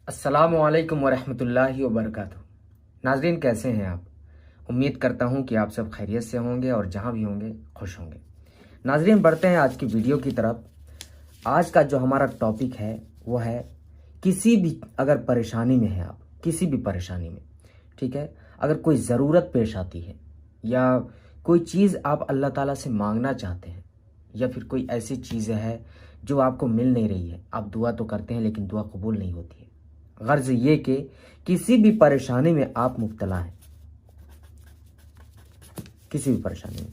अस्सलामुअलैकुम वरहमतुल्लाहि वबरकातुहू। नाजरीन, कैसे हैं आप? उम्मीद करता हूं कि आप सब खैरियत से होंगे और जहां भी होंगे खुश होंगे। नाजरीन, बढ़ते हैं आज की वीडियो की तरफ। आज का जो हमारा टॉपिक है वो है किसी भी अगर परेशानी में है आप, किसी भी परेशानी में, ठीक है, अगर कोई ज़रूरत पेश आती है या कोई चीज़ आप अल्लाह ताला से मांगना चाहते हैं या फिर कोई ऐसी चीज़ है जो आपको मिल नहीं रही है, आप दुआ तो करते हैं लेकिन दुआ कबूल नहीं होती है। गर्ज ये कि किसी भी परेशानी में आप मुब्तला हैं, किसी भी परेशानी में,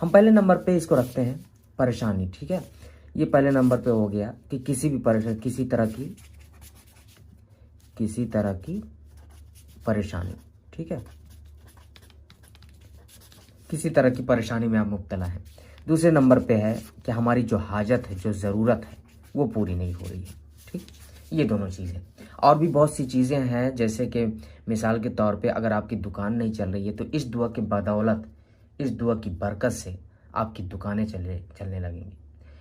हम पहले नंबर पे इसको रखते हैं परेशानी, ठीक है। ये पहले नंबर पे हो गया कि किसी भी परेशानी, किसी तरह की परेशानी, ठीक है, किसी तरह की परेशानी में आप मुब्तला हैं। दूसरे नंबर पे है कि हमारी जो हाजत है, जो ज़रूरत है, वो पूरी नहीं हो रही है, ठीक। ये दोनों चीज़ें, और भी बहुत सी चीज़ें हैं, जैसे कि मिसाल के तौर पे अगर आपकी दुकान नहीं चल रही है तो इस दुआ के बदौलत, इस दुआ की बरकत से आपकी दुकानें चलने लगेंगी।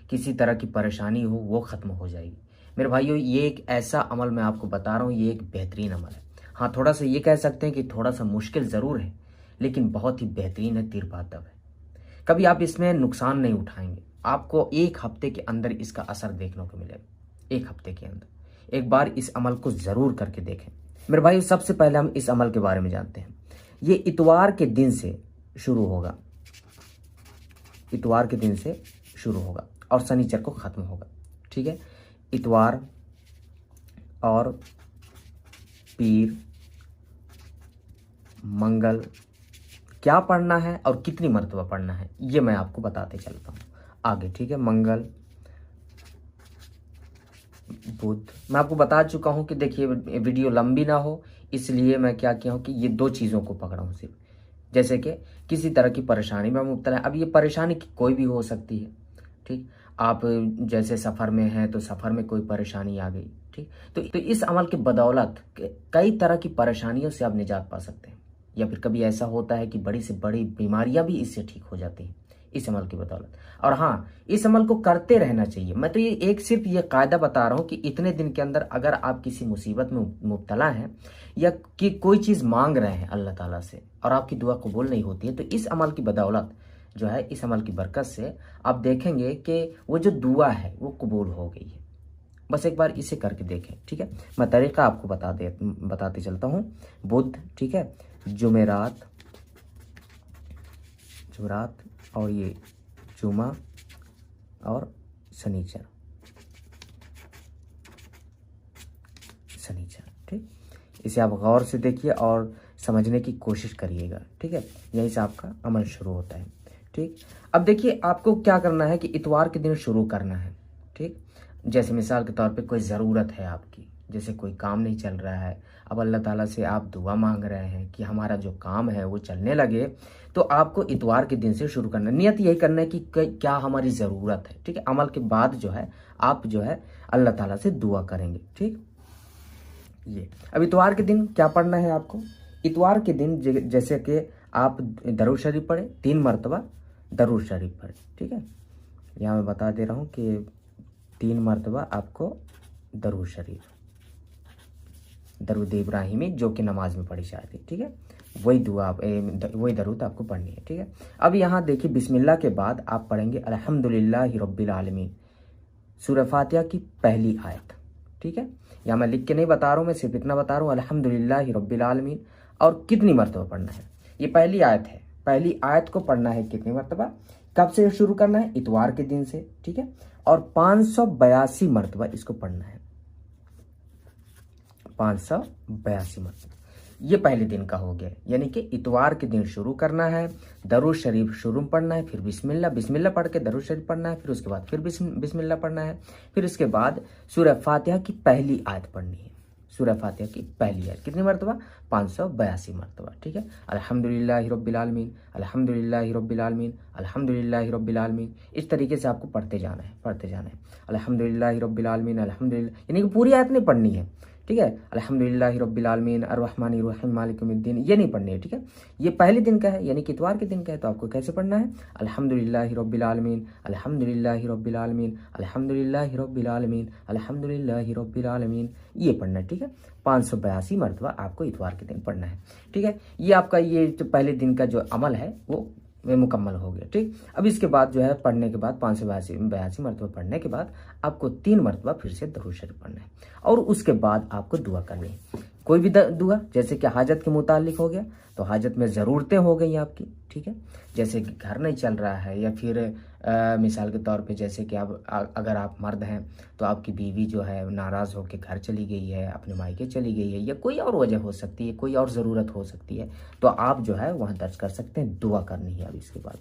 किसी तरह की परेशानी हो वो ख़त्म हो जाएगी। मेरे भाइयों, ये एक ऐसा अमल मैं आपको बता रहा हूँ, ये एक बेहतरीन अमल है। हाँ, थोड़ा सा ये कह सकते हैं कि थोड़ा सा मुश्किल ज़रूर है, लेकिन बहुत ही बेहतरीन है, तीर बातब है। कभी आप इसमें नुकसान नहीं उठाएंगे। आपको एक हफ्ते के अंदर इसका असर देखने को मिलेगा। एक हफ्ते के अंदर एक बार इस अमल को ज़रूर करके देखें। मेरे भाई, सबसे पहले हम इस अमल के बारे में जानते हैं। ये इतवार के दिन से शुरू होगा, इतवार के दिन से शुरू होगा और शनिचर को ख़त्म होगा, ठीक है। इतवार और पीर, मंगल, क्या पढ़ना है और कितनी मरतबा पढ़ना है ये मैं आपको बताते चलता हूँ आगे, ठीक है। मंगल, बुध, मैं आपको बता चुका हूँ कि देखिए वीडियो लंबी ना हो, इसलिए मैं क्या किया हूँ कि ये दो चीज़ों को पकड़ा हूँ सिर्फ। जैसे कि किसी तरह की परेशानी में मुब्तला है, अब ये परेशानी कोई भी हो सकती है, ठीक। आप जैसे सफ़र में हैं तो सफ़र में कोई परेशानी आ गई, ठीक, तो इस अमल के बदौलत कई तरह की परेशानियों से आप निजात पा सकते हैं। या फिर कभी ऐसा होता है कि बड़ी से बड़ी बीमारियां भी इससे ठीक हो जाती हैं इस अमल की बदौलत। और हाँ, इस अमल को करते रहना चाहिए। मैं तो ये एक सिर्फ ये कायदा बता रहा हूँ कि इतने दिन के अंदर अगर आप किसी मुसीबत में मुब्तला हैं या कि कोई चीज़ मांग रहे हैं अल्लाह ताला से और आपकी दुआ कबूल नहीं होती है, तो इस अमल की बदौलत जो है, इस अमल की बरकत से आप देखेंगे कि वो जो दुआ है वो कबूल हो गई है। बस एक बार इसे करके देखें, ठीक है। मैं तरीका आपको बताते चलता हूँ। बुध, ठीक है, जुमेरात, और ये जुमा और शनिचर, ठीक। इसे आप गौर से देखिए और समझने की कोशिश करिएगा, ठीक है। यहीं से आपका अमल शुरू होता है, ठीक। अब देखिए आपको क्या करना है कि इतवार के दिन शुरू करना है, ठीक। जैसे मिसाल के तौर पे कोई ज़रूरत है आपकी, जैसे कोई काम नहीं चल रहा है, अब अल्लाह ताला से आप दुआ मांग रहे हैं कि हमारा जो काम है वो चलने लगे, तो आपको इतवार के दिन से शुरू करना है। नियत यही करना है कि क्या हमारी ज़रूरत है, ठीक है। अमल के बाद जो है आप जो है अल्लाह ताला से दुआ करेंगे, ठीक। ये अब इतवार के दिन क्या पढ़ना है आपको? इतवार के दिन जैसे कि आप दरूद शरीफ पढ़े, 3 मरतबा दरूद शरीफ पढ़े, ठीक है। यहाँ मैं बता दे रहा हूँ कि 3 मरतबा आपको दरूद शरीफ, दरूद इब्राहिमी, जो कि नमाज में पढ़ी जाती है, ठीक है, वही दुआ वही दरूद आपको पढ़नी है, ठीक है। अब यहाँ देखिए बिस्मिल्लाह के बाद आप पढ़ेंगे अल्हम्दुलिल्लाहि रब्बिल आलमीन, सूरह फातिहा की पहली आयत, ठीक है। यहाँ मैं लिख के नहीं बता रहा हूँ, मैं सिर्फ इतना बता रहा हूँ अल्हम्दुलिल्लाहि रब्बिल आलमीन। और कितनी मरतबा पढ़ना है? ये पहली आयत है, पहली आयत को पढ़ना है कितनी मरतबा, कब से शुरू करना है? इतवार के दिन से, ठीक है। और 582 मरतबा इसको पढ़ना है, 582 मरतबा। ये पहले दिन का हो गया, यानी कि इतवार के दिन शुरू करना है, दरूद शरीफ शुरू पढ़ना है, फिर बिस्मिल्लाह पढ़ के दरूद शरीफ पढ़ना है, फिर उसके बाद फिर बिस्मिल्लाह पढ़ना है, फिर उसके बाद सूरह फातिहा की पहली आयत पढ़नी है। सूरह फातिहा की पहली आयत कितनी मरतबा? 582 मरतबा, ठीक है। अल्हम्दुलिल्लाहि रब्बिल आलमीन, अल्हम्दुलिल्लाहि रब्बिल आलमीन, अल्हम्दुलिल्लाहि रब्बिल आलमीन। इस तरीके से आपको पढ़ते जाना है, अल्हम्दुलिल्लाहि रब्बिल आलमीन, अल्हम्दुलिल्लाह, यानी कि पूरी आयत नहीं पढ़नी है, ठीक है। अल्हम्दुलिल्लाहि रब्बिल आलमीन अर्रहमानिर रहीम मालिक यौमिद्दीन ये नहीं पढ़नी है, ठीक है। ये पहले दिन का है यानी कि इतवार के दिन का है, तो आपको कैसे पढ़ना है? अल्हम्दुलिल्लाहि रब्बिल आलमीन अल्हम्दुलिल्लाहि रब्बिल आलमीन अल्हम्दुलिल्लाहि रब्बिल आलमीन अल्हम्दुलिल्लाहि रब्बिल आलमीन, ये पढ़ना है, ठीक है। 582 मरतबा आपको इतवार के दिन पढ़ना है, ठीक है। ये आपका ये जो पहले दिन का जो अमल है वो मुकम्मल हो गया, ठीक। अब इसके बाद जो है पढ़ने के बाद 582 मरतबा पढ़ने के बाद आपको 3 मरतबा फिर से दरूद शरीफ पढ़ना है और उसके बाद आपको दुआ करनी है। कोई भी दुआ, जैसे कि हाजत के मुतालिक हो गया तो हाजत में ज़रूरतें हो गई आपकी, ठीक है। जैसे कि घर नहीं चल रहा है या फिर मिसाल के तौर पे जैसे कि आप अगर आप मर्द हैं तो आपकी बीवी जो है नाराज़ होकर घर चली गई है, अपने मायके चली गई है, या कोई और वजह हो सकती है, कोई और ज़रूरत हो सकती है, तो आप जो है वहाँ दर्ज कर सकते हैं। दुआ करनी है। अब इसके बाद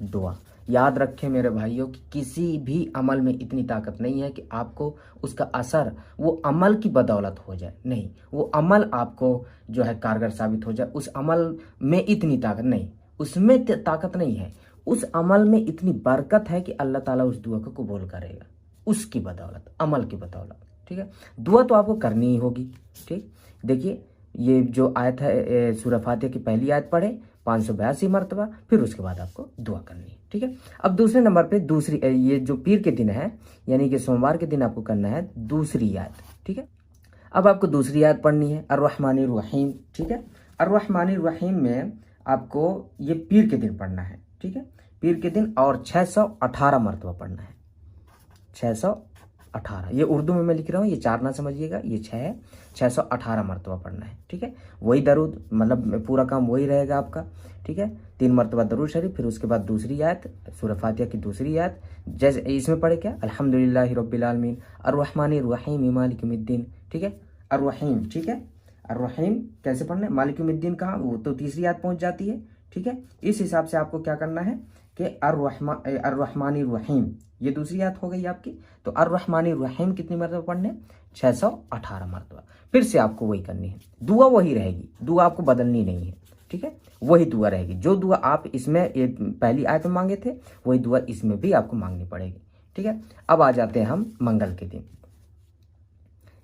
दुआ, याद रखें मेरे भाइयों कि किसी भी अमल में इतनी ताकत नहीं है कि आपको उसका असर वो अमल की बदौलत हो जाए, नहीं, वो अमल आपको जो है कारगर साबित हो जाए, उस अमल में इतनी ताकत नहीं, उसमें ताकत नहीं है, उस अमल में इतनी बरकत है कि अल्लाह ताला उस दुआ को कबूल करेगा उसकी बदौलत, अमल की बदौलत, ठीक है। दुआ तो आपको करनी ही होगी, ठीक। देखिए ये जो आयत है सूरह फातिहा की पहली आयत पढ़े 582 मरतबा, फिर उसके बाद आपको दुआ करनी है, ठीक है। अब दूसरे नंबर पे दूसरी ये जो पीर के दिन है यानी कि सोमवार के दिन आपको करना है दूसरी आयत, ठीक है। अब आपको दूसरी आयत पढ़नी है अर्रहमानिर रहीम, ठीक है। अर्रहमानिर रहीम में आपको ये पीर के दिन पढ़ना है, ठीक है। पीर के दिन और 618 मरतबा पढ़ना है, 618। ये उर्दू में मैं लिख रहा हूँ, ये 4 ना समझिएगा, ये 6 है, 618 मरतबा पढ़ना है, ठीक है। वही दरूद, मतलब पूरा काम वही रहेगा आपका, ठीक है। 3 मरतबा दरूद शरीफ, फिर उसके बाद दूसरी आयत सूरह फातिहा की दूसरी आयत, जैसे इसमें पढ़े क्या, अल्हम्दुलिल्लाहि रब्बिल आलमीन अर्रहमानिर रहीम मालिक यौमिद्दीन, ठीक है। अर्रहीम, ठीक है। अर्रहीम कैसे पढ़ना है, मालिक यौमिद्दीन कहाँ, वो तो तीसरी आयत पहुंच जाती है, ठीक है। इस हिसाब से आपको क्या करना है कि अर्रहमानिर रहीम ये दूसरी आयत हो गई आपकी, तो अर्रहमानिर रहीम कितनी मरतबा पढ़ने, 618 मरतबा। फिर से आपको वही करनी है, दुआ वही रहेगी, दुआ आपको बदलनी नहीं है, ठीक है। वही दुआ रहेगी, जो दुआ आप इसमें पहली आयत में मांगे थे वही दुआ इसमें भी आपको मांगनी पड़ेगी, ठीक है। अब आ जाते हैं हम मंगल के दिन,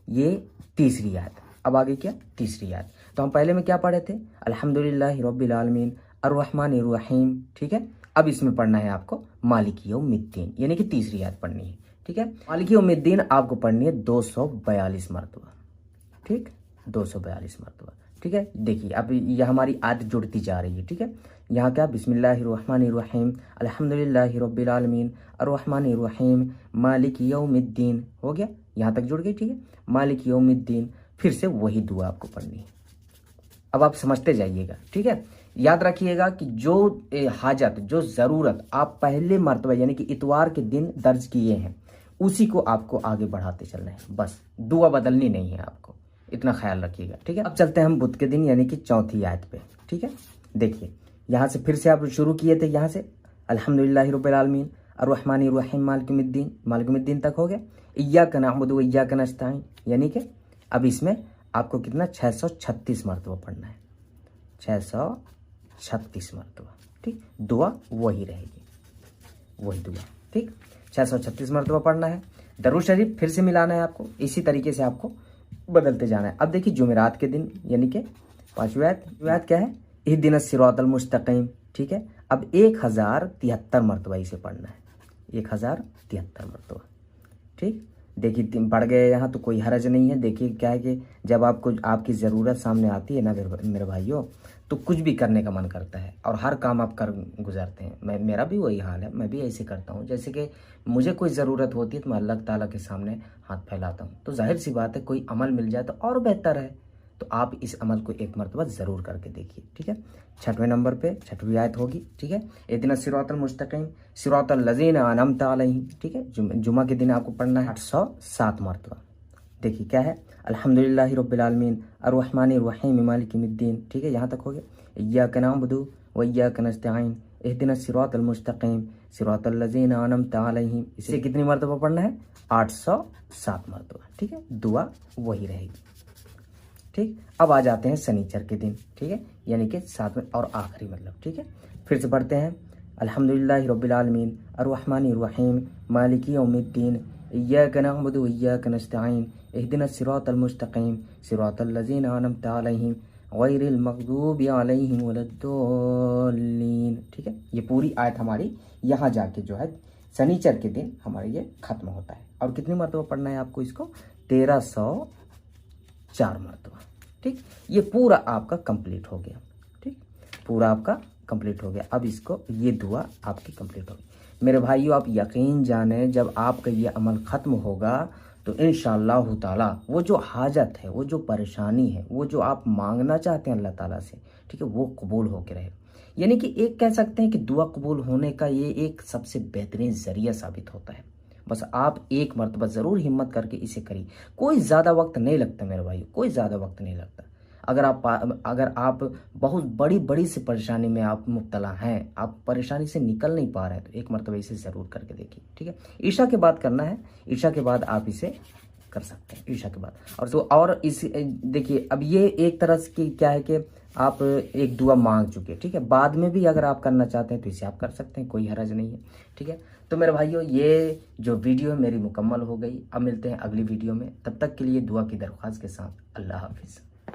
ये तीसरी आयत। अब आगे क्या, तीसरी आयत। तो हम पहले में क्या पढ़े थे, अल्हम्दुलिल्लाहि रब्बिल आलमीन अर्रहमानिर रहीम, ठीक है। अब इसमें पढ़ना है आपको मालिक यौमिद्दीन, यानी कि तीसरी आयत पढ़नी है, ठीक है। मालिक यौमिद्दीन आपको पढ़नी है 242 मरतबा, ठीक, 242 मरतबा, ठीक है। देखिए अब यह हमारी आयत जुड़ती जा रही है, ठीक है। यहाँ क्या, बिस्मिल्लाहिर्रहमानिर्रहीम अल्हम्दुलिल्लाहि रब्बिल आलमीन अर्रहमानिर रहीम मालिक यौमिद्दीन, हो गया, यहाँ तक जुड़ गई, ठीक है। मालिक यौमिद्दीन, फिर से वही दुआ आपको पढ़नी है। अब आप समझते जाइएगा, ठीक है। याद रखिएगा कि जो हाजत, जो ज़रूरत आप पहले मरतबा यानी कि इतवार के दिन दर्ज किए हैं उसी को आपको आगे बढ़ाते चलना है, बस दुआ बदलनी नहीं है आपको, इतना ख्याल रखिएगा, ठीक है। अब चलते हैं हम बुध के दिन यानी कि चौथी आयत पे, ठीक है। देखिए यहाँ से फिर से आप शुरू किए थे, यहाँ से अल्हम्दुलिल्लाहि रब्बिल आलमीन अर्रहमानिर रहीम मालिक यौमिद्दीन तक हो गया, इय्याका नअबुदु व इय्याका नस्तईन, यानी कि अब इसमें आपको कितना 636 मरतबा पढ़ना है, 636 मरतबा, ठीक। दुआ वही रहेगी, वही दुआ, ठीक। 636 मरतबा पढ़ना है। दरूद शरीफ फिर से मिलाना है आपको, इसी तरीके से आपको बदलते जाना है। अब देखिए जुमेरात के दिन यानी कि 5वीं आयत क्या है, इहदिनस सिरातल मुस्तकीम, ठीक है। अब 1073 मरतबा इसे पढ़ना है, 1073 मरतबा, ठीक। देखिए बढ़ गए यहाँ तो कोई हरज नहीं है। देखिए क्या है कि जब आपको आपकी ज़रूरत सामने आती है ना मेरे भाइयों, तो कुछ भी करने का मन करता है और हर काम आप कर गुजरते हैं। मेरा भी वही हाल है, मैं भी ऐसे करता हूँ। जैसे कि मुझे कोई ज़रूरत होती है तो मैं अल्लाह ताला के सामने हाथ फैलाता हूँ, तो जाहिर सी बात है कोई अमल मिल जाए तो और बेहतर है। तो आप इस अमल को एक मरतबा ज़रूर करके देखिए, ठीक है। 6वें नंबर पे 6वीं आयत होगी, ठीक है। इहदिनस सिरातल मुस्तकीम सिरातल लज़ीना अनअमता अलैहिम, ठीक है। जुमा के दिन आपको पढ़ना है 807 मरतबा। देखिए क्या है, अल्हम्दुलिल्लाहि रब्बिल आलमीन अर्रहमानिर रहीम मालिक यौमिद्दीन, ठीक है, यहाँ तक हो गया। इय्याका नअबुदु व इय्याका नस्तईन इहदिनस सिरातल मुस्तकीम सिरातल लज़ीना अनअमता अलैहिम, इसे कितनी मरतबा पढ़ना है, 807 मरतबा, ठीक है। दुआ वही रहेगी, ठीक। अब आ जाते हैं शनिचर के दिन, ठीक है, यानी कि 7वें और आखिरी मतलब, ठीक है। फिर से पढ़ते हैं अल्हम्दुलिल्लाहि रब्बिल आलमीन अर्रहमानिर रहीम मालिक यौमिद्दीन इय्याका नअबुदु व इय्याका नस्तईन इहदिना सिरातल मुस्तकीम सिरातल लज़ीना अनअमता अलैहिम गैरिल मग़दूबि अलैहिम वलद्दोल्लीन। ठीक है, ये पूरी आयत हमारी यहाँ जाके जो है शनिचर के दिन हमारे ये खत्म होता है। और कितनी मरतबा पढ़ना है आपको इसको? 1304 मरतबा। ठीक, ये पूरा आपका कंप्लीट हो गया। ठीक, पूरा आपका कंप्लीट हो गया। अब इसको ये दुआ आपकी कंप्लीट होगी। मेरे भाइयों, आप यकीन जाने जब आपका ये अमल ख़त्म होगा तो इंशाअल्लाह ताला वो जो हाजत है, वो जो परेशानी है, वो जो आप मांगना चाहते हैं अल्लाह ताला से, ठीक है, वो कबूल होकर रहेगा। यानी कि एक कह सकते हैं कि दुआ कबूल होने का ये एक सबसे बेहतरीन ज़रिया साबित होता है। बस आप एक मरतबा ज़रूर हिम्मत करके इसे करिए। कोई ज़्यादा वक्त नहीं लगता मेरे भाई, कोई ज़्यादा वक्त नहीं लगता। अगर आप बहुत बड़ी सी परेशानी में आप मुब्तला हैं, आप परेशानी से निकल नहीं पा रहे हैं, तो एक मरतबा इसे ज़रूर करके देखिए। ठीक है, ईशा के बाद करना है, ईशा के बाद आप इसे कर सकते हैं, ईशा के बाद। और तो और इस देखिए, अब ये एक तरह की क्या है कि आप एक दुआ मांग चुके, ठीक है, बाद में भी अगर आप करना चाहते हैं तो इसे आप कर सकते हैं, कोई हरज नहीं है। ठीक है, तो मेरे भाइयों, ये जो वीडियो मेरी मुकम्मल हो गई। अब मिलते हैं अगली वीडियो में, तब तक के लिए दुआ की दरख्वास्त के साथ अल्लाह हाफिज़।